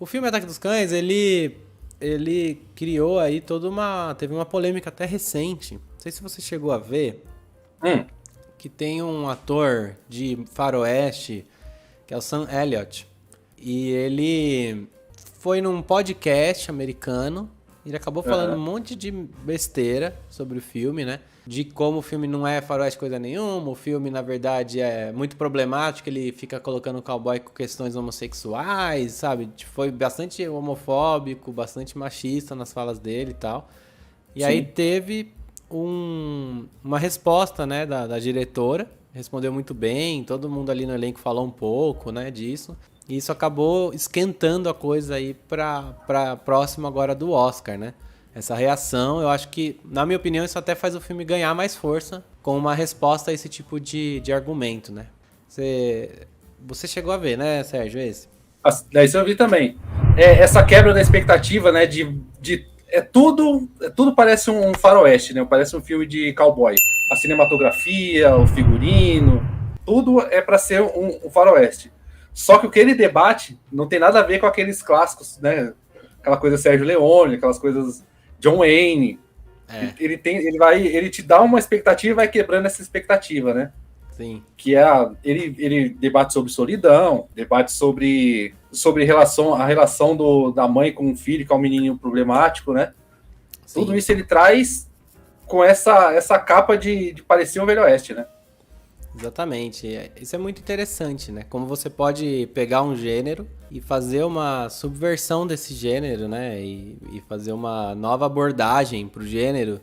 O filme Ataque dos Cães, ele criou aí teve uma polêmica até recente. Não sei se você chegou a ver, Hum, que tem um ator de faroeste, que é o Sam Elliott. E ele foi num podcast americano. Ele acabou falando um aham, monte de besteira sobre o filme, né? De como o filme não é faroeste coisa nenhuma, o filme, na verdade, é muito problemático, ele fica colocando o cowboy com questões homossexuais, sabe? Foi bastante homofóbico, bastante machista nas falas dele e tal. E aí sim. teve uma resposta, né, da diretora, respondeu muito bem, todo mundo ali no elenco falou um pouco, né, disso. E isso acabou esquentando a coisa aí pra próxima agora do Oscar, né? Essa reação, eu acho que, na minha opinião, isso até faz o filme ganhar mais força com uma resposta a esse tipo de argumento, né? Você chegou a ver, né, Sérgio, esse? Daí isso eu vi também. Essa quebra da expectativa, né? Tudo parece um faroeste, né? Parece um filme de cowboy. A cinematografia, o figurino, tudo é para ser um faroeste. Só que o que ele debate não tem nada a ver com aqueles clássicos, né? Aquela coisa Sérgio Leone, aquelas coisas John Wayne. É, Ele te dá uma expectativa e vai quebrando essa expectativa, né? sim, Que é ele debate sobre solidão, debate sobre a relação da mãe com o filho, que é um menininho problemático, né? Tudo sim. isso ele traz com essa capa de parecer um Velho Oeste, né? Exatamente. Isso é muito interessante, né? Como você pode pegar um gênero e fazer uma subversão desse gênero, né? E fazer uma nova abordagem pro gênero,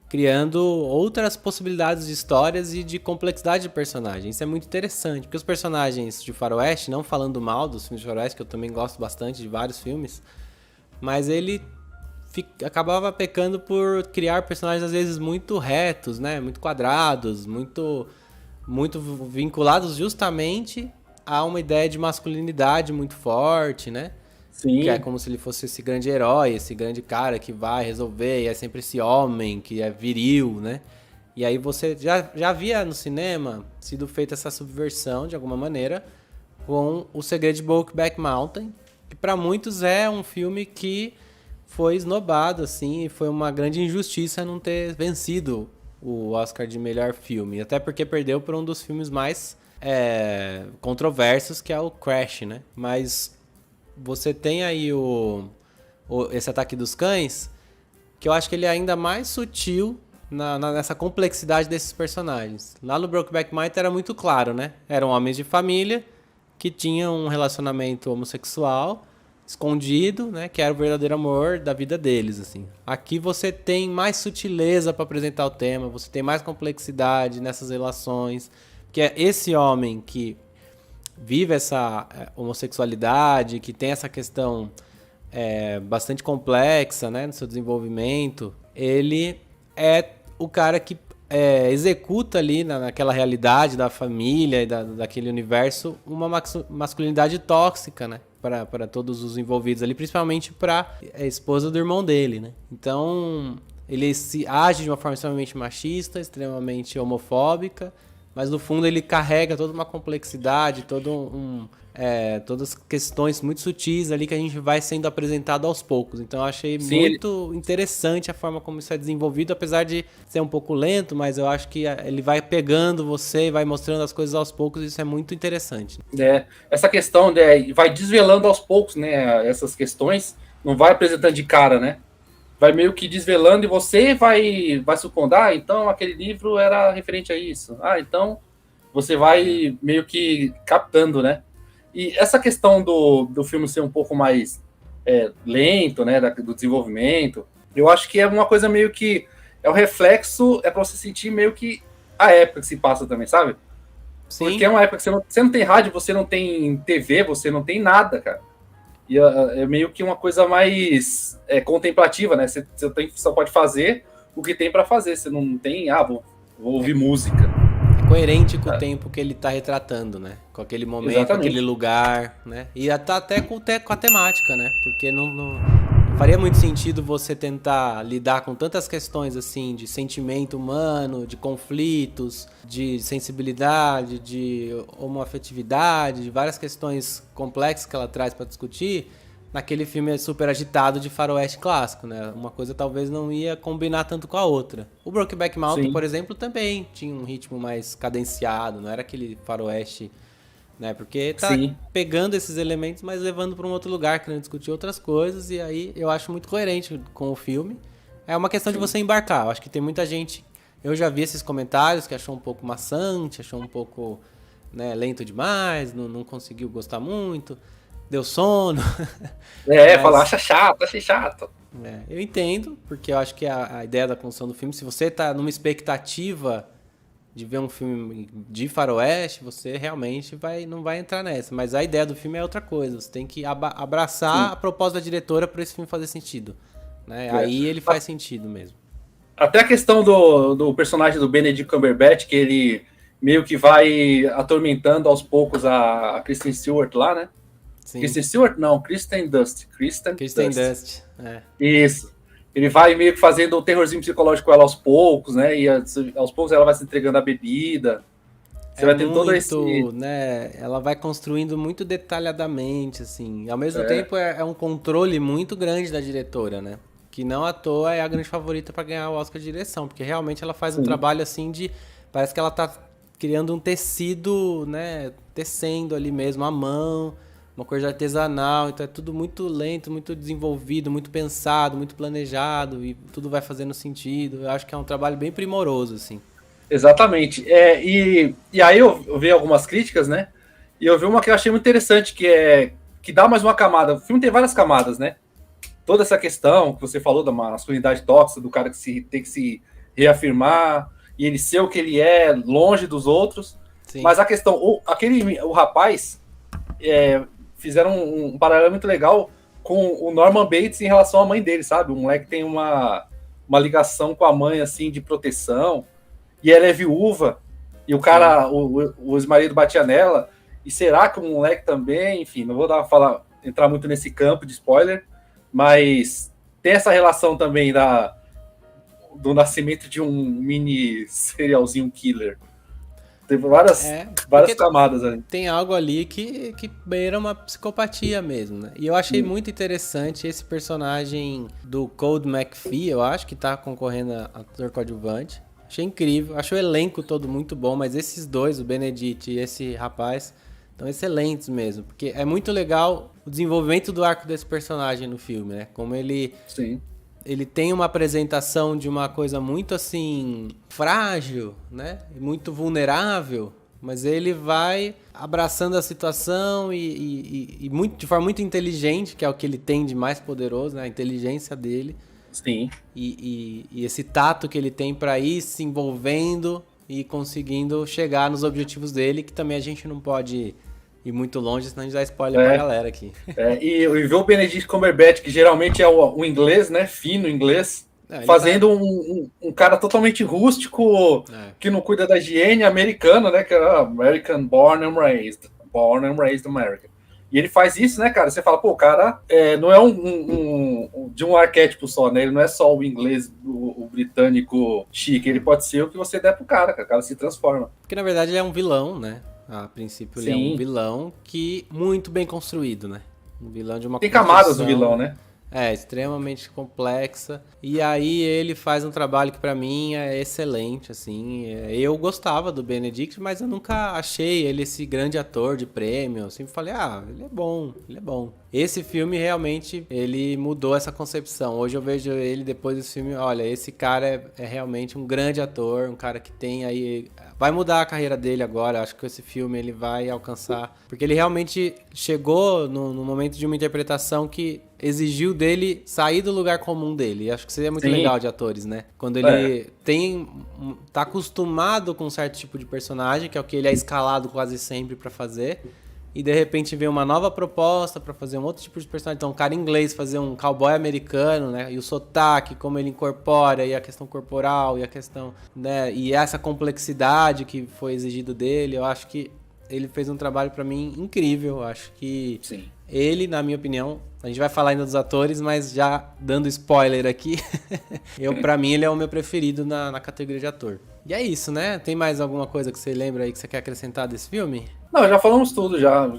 criando outras possibilidades de histórias e de complexidade de personagens. Isso é muito interessante, porque os personagens de faroeste, não falando mal dos filmes de faroeste, que eu também gosto bastante de vários filmes, mas ele acabava pecando por criar personagens às vezes muito retos, né? Muito quadrados, muito vinculados justamente a uma ideia de masculinidade muito forte, né? Que é Sim, como se ele fosse esse grande herói, esse grande cara que vai resolver, e é sempre esse homem que é viril, né? E aí você já via no cinema sido feita essa subversão, de alguma maneira, com O Segredo de Brokeback Mountain, que para muitos é um filme que foi esnobado, assim, e foi uma grande injustiça não ter vencido o Oscar de melhor filme. Até porque perdeu por um dos filmes mais controversos, que é o Crash, né? Mas você tem aí esse Ataque dos Cães, que eu acho que ele é ainda mais sutil nessa complexidade desses personagens. Lá no Brokeback Mountain era muito claro, né? Eram homens de família que tinham um relacionamento homossexual escondido, né? Que era o verdadeiro amor da vida deles, assim. Aqui você tem mais sutileza para apresentar o tema, você tem mais complexidade nessas relações, que é esse homem que vive essa homossexualidade, que tem essa questão bastante complexa, né, no seu desenvolvimento, ele é o cara que executa ali naquela realidade da família e daquele universo uma masculinidade tóxica, né, para todos os envolvidos ali, principalmente para a esposa do irmão dele, né. Então ele se age de uma forma extremamente machista, extremamente homofóbica, mas no fundo ele carrega toda uma complexidade, todas questões muito sutis ali que a gente vai sendo apresentado aos poucos. Então eu achei sim, ele, muito interessante a forma como isso é desenvolvido, apesar de ser um pouco lento, mas eu acho que ele vai pegando você e vai mostrando as coisas aos poucos, e isso é muito interessante. essa questão vai desvelando aos poucos, né? Essas questões, não vai apresentando de cara, né? Vai meio que desvelando e você vai supondo, então aquele livro era referente a isso. Então você vai meio que captando, né? E essa questão do filme ser um pouco mais lento, né, do desenvolvimento, eu acho que é uma coisa meio que é o reflexo, é para você sentir meio que a época que se passa também, sabe? Porque Sim, é uma época que você não tem rádio, você não tem TV, você não tem nada, cara. E é meio que uma coisa mais contemplativa, né? Você só pode fazer o que tem para fazer. Você não tem, vou é, ouvir música. é coerente com o tempo que ele está retratando, né? Com aquele momento, com aquele Exatamente. lugar, né? E até com a temática, né? Porque não faria muito sentido você tentar lidar com tantas questões assim de sentimento humano, de conflitos, de sensibilidade, de homoafetividade, de várias questões complexas que ela traz para discutir naquele filme super agitado de faroeste clássico, né? Uma coisa talvez não ia combinar tanto com a outra. O Brokeback Mountain, Sim. por exemplo, também tinha um ritmo mais cadenciado, não era aquele faroeste, né? Porque tá Sim. pegando esses elementos, mas levando para um outro lugar, querendo discutir outras coisas, e aí eu acho muito coerente com o filme. É uma questão de você embarcar. Eu acho que tem muita gente... Eu já vi esses comentários que achou um pouco maçante, achou um pouco, né, lento demais, não conseguiu gostar muito, deu sono. Falar, achei chato. Eu entendo, porque eu acho que a ideia da construção do filme, se você tá numa expectativa de ver um filme de faroeste, você realmente não vai entrar nessa. Mas a ideia do filme é outra coisa. Você tem que abraçar a proposta da diretora para esse filme fazer sentido. Né? Aí ele faz sentido mesmo. Até a questão do personagem do Benedict Cumberbatch, que ele meio que vai atormentando aos poucos a Kristen Stewart lá, né? Sim. Kristen Stewart? Não, Kristen Dust. Kristen Dust. Isso. Ele vai meio que fazendo um terrorzinho psicológico com ela aos poucos, né? E aos poucos ela vai se entregando a bebida. Você vai ter todo esse... né? Ela vai construindo muito detalhadamente, assim. Ao mesmo tempo, é um controle muito grande da diretora, né? Que não à toa é a grande favorita para ganhar o Oscar de direção, porque realmente ela faz um trabalho assim de... Parece que ela tá criando um tecido, né? Tecendo ali mesmo, à mão, uma coisa artesanal, então é tudo muito lento, muito desenvolvido, muito pensado, muito planejado, e tudo vai fazendo sentido. Eu acho que é um trabalho bem primoroso, assim. Exatamente. E aí eu vi algumas críticas, né? E eu vi uma que eu achei muito interessante, que dá mais uma camada. O filme tem várias camadas, né? Toda essa questão que você falou da masculinidade tóxica, do cara que tem que se reafirmar e ele ser o que ele é, longe dos outros. Sim. Mas a questão, o rapaz, fizeram um paralelo muito legal com o Norman Bates em relação à mãe dele, sabe? O moleque tem uma ligação com a mãe, assim, de proteção, e ela é viúva, e o cara, o ex-marido batia nela, e será que o moleque também, enfim, não vou entrar muito nesse campo de spoiler, mas tem essa relação também do nascimento de um mini serialzinho killer. Teve várias camadas ali. Tem algo ali que beira uma psicopatia mesmo, né? E eu achei muito interessante esse personagem do Cole McPhee, eu acho, que tá concorrendo a ator coadjuvante. Achei incrível. Acho o elenco todo muito bom, mas esses dois, o Benedict e esse rapaz, estão excelentes mesmo. Porque é muito legal o desenvolvimento do arco desse personagem no filme, né? Como ele... Sim. Ele tem uma apresentação de uma coisa muito, assim, frágil, né? Muito vulnerável, mas ele vai abraçando a situação e de forma muito inteligente, que é o que ele tem de mais poderoso, né? A inteligência dele. Sim. E esse tato que ele tem para ir se envolvendo e conseguindo chegar nos objetivos dele, que também a gente não pode ir muito longe, senão a gente dá spoiler pra galera aqui. E ver o Benedict Cumberbatch, que geralmente é o inglês, né? Fino inglês, fazendo um cara totalmente rústico, que não cuida da higiene, americano, né? Que é American born and raised American. E ele faz isso, né, cara? Você fala, pô, o cara não é de um arquétipo só, né? Ele não é só o inglês, o britânico chique. Ele pode ser o que você der pro cara, que o cara se transforma. Porque, na verdade, ele é um vilão, né? A princípio, ele é um vilão muito bem construído, né? Um vilão de uma Tem camadas do vilão, né? Extremamente complexa. E aí ele faz um trabalho que pra mim é excelente, assim. Eu gostava do Benedict, mas eu nunca achei ele esse grande ator de prêmio. Eu sempre falei, ele é bom, ele é bom. Esse filme realmente, ele mudou essa concepção. Hoje eu vejo ele depois desse filme, olha, esse cara é realmente um grande ator, um cara que tem aí... Vai mudar a carreira dele agora, acho que esse filme ele vai alcançar... Porque ele realmente chegou no momento de uma interpretação que exigiu dele sair do lugar comum dele. E acho que seria muito legal de atores, né? Quando ele tá acostumado com um certo tipo de personagem, que é o que ele é escalado quase sempre pra fazer, e de repente vem uma nova proposta pra fazer um outro tipo de personagem. Então, um cara inglês fazer um cowboy americano, né? E o sotaque, como ele incorpora, e a questão corporal, e a questão, né? E essa complexidade que foi exigido dele, eu acho que ele fez um trabalho pra mim incrível. Eu acho que ele, na minha opinião, a gente vai falar ainda dos atores, mas já dando spoiler aqui, pra mim ele é o meu preferido na categoria de ator. E é isso, né? Tem mais alguma coisa que você lembra aí que você quer acrescentar desse filme? Não, já falamos tudo já,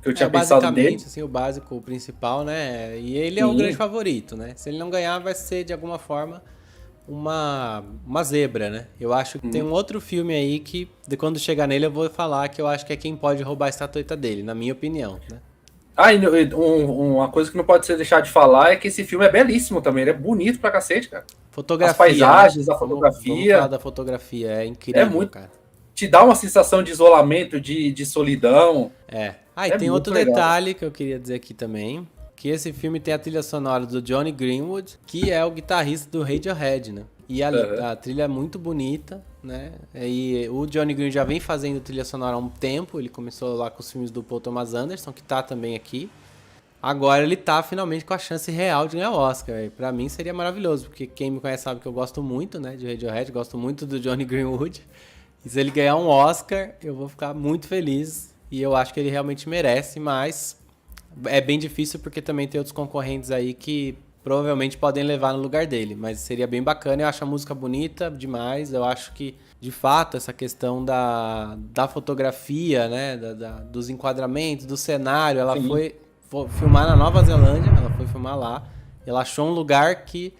que que eu tinha pensado nele. Basicamente, assim, o básico, o principal, né? E ele é o grande favorito, né? Se ele não ganhar, vai ser, de alguma forma, uma zebra, né? Eu acho que tem um outro filme aí que, quando chegar nele, eu vou falar que eu acho que é quem pode roubar a estatueta dele, na minha opinião, né? Uma coisa que não pode ser deixar de falar é que esse filme é belíssimo também. Ele é bonito pra cacete, cara. Fotografia. As paisagens, né? a fotografia. Vamos falar da fotografia, é incrível, é muito, cara. Te dá uma sensação de isolamento, de solidão. E tem outro detalhe que eu queria dizer aqui também, que esse filme tem a trilha sonora do Johnny Greenwood, que é o guitarrista do Radiohead, né? E a trilha é muito bonita, né? E o Johnny Greenwood já vem fazendo trilha sonora há um tempo, ele começou lá com os filmes do Paul Thomas Anderson, que tá também aqui. Agora ele tá finalmente com a chance real de ganhar o Oscar. E pra mim seria maravilhoso, porque quem me conhece sabe que eu gosto muito, né, de Radiohead, gosto muito do Johnny Greenwood. E se ele ganhar um Oscar, eu vou ficar muito feliz. E eu acho que ele realmente merece, mas é bem difícil porque também tem outros concorrentes aí que provavelmente podem levar no lugar dele. Mas seria bem bacana, eu acho a música bonita demais. Eu acho que, de fato, essa questão da fotografia, né, dos enquadramentos, do cenário, ela foi filmar na Nova Zelândia, ela foi filmar lá. Ela achou um lugar que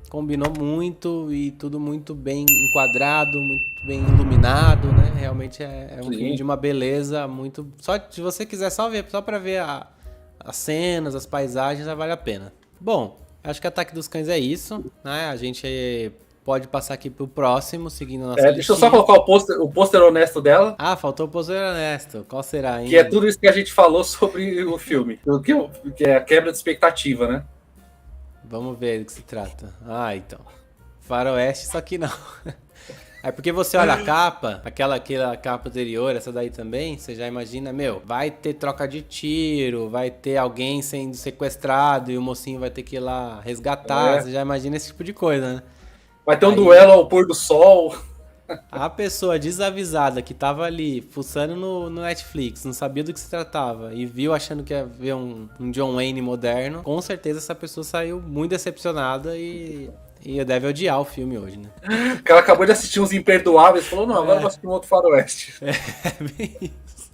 combinou muito e tudo muito bem enquadrado, muito bem iluminado, né? Realmente é um filme de uma beleza muito... Só se você quiser só pra ver as cenas, as paisagens, já vale a pena. Bom, acho que Ataque dos Cães é isso, né? A gente pode passar aqui pro próximo, seguindo a nossa Deixa eu só colocar o pôster honesto dela. Faltou o pôster honesto. Qual será, hein? Que é tudo isso que a gente falou sobre o filme. Que é a quebra de expectativa, né? Vamos ver do que se trata. Então. Faroeste, só que não. É porque você olha a capa, aquela capa anterior, essa daí também, você já imagina, vai ter troca de tiro, vai ter alguém sendo sequestrado e o mocinho vai ter que ir lá resgatar. Você já imagina esse tipo de coisa, né? Vai ter um duelo ao pôr do sol. A pessoa desavisada que tava ali fuçando no Netflix, não sabia do que se tratava e viu achando que ia ver um John Wayne moderno, com certeza essa pessoa saiu muito decepcionada e deve odiar o filme hoje, né? O cara acabou de assistir uns Imperdoáveis e falou, não, agora eu vou assistir um outro Faroeste. Bem isso.